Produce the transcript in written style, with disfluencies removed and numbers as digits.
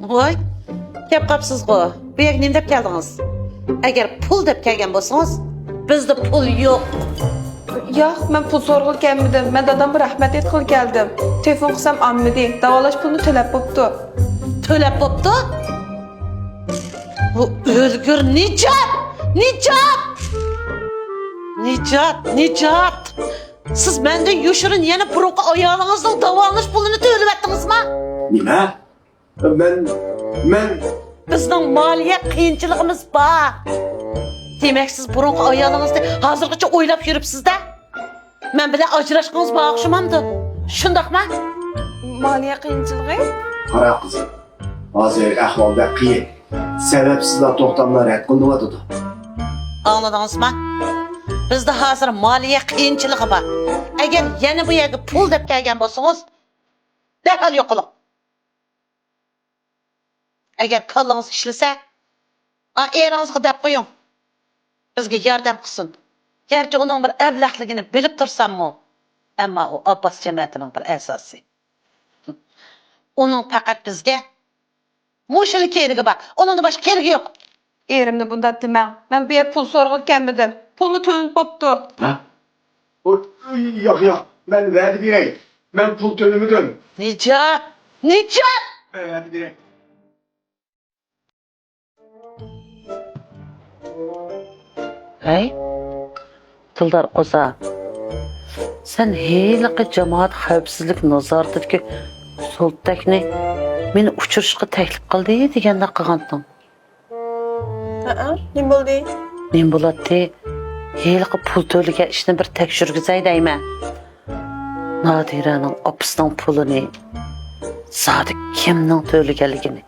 Voy, kep qapsız go. Bu yer nem dep keldiniz? Eğer pul dep kelgen bolsanız, bizde pul yok. Yo'q, men pul so'rg'il kelmadim. Men dadamga rahmat aytg'il keldim. Telefon qilsam olmadi. Davolash pulini to'lab bo'pti. Tölep boptu. Bu özgür Nicat! Nicat! Nicat! Siz menden yoşurun yeni burunqa ayağınızda davalanish pulini to'lab etdingizmi? Nima? Men Bizning moliya qiyinchiligimiz bor. Demak siz burunqa ayağınızda hozirgacha o'ylab yuribsiz-da. Men bilan ajrashqingiz bor o'xshamamdi. Shundaqmi? Moliya qiyinchiligi? qara qizim. Hozir ahvolda qiyin. Sababsizlar to'xtamlar aytqindiyotidu. Anladingizmi? Bizda hozir moliya qiyinchiligi bor. Agar yana bu yerga pul deb kelgan bo'lsangiz, darhol yo'q qiling. Agar kallangiz ishlasa, eringizga deb qo'ying. Bizga yordam qilsin. Gerçi onun bir evlakligini bilib tursammi, ammo u Abbas jamiyatining bir asosi. Onun faqat bizga mushuli kerigi bor. Onun boshqa kerigi yo'q. Erimni bunda demang. Men bu yer pul so'rg'il kelmadim. Pulni to'lab bo'pti. Ha? Yo'q. Men verdi beray. Men pul to'lamadim. Nicat! Verdi beray. Hey, Tildar Qo'za. Sen heyliqi jamoat xavfsizlik nazoratidagi sultakni meni uchirishga taklif qildi deganda qilganding. Nima bo'ldi? Men bo'ladi, heyliqi pul to'lagan ishni bir tekshirgizay deyman. Nadiraning opasining pulini zodi kimning to'laganligini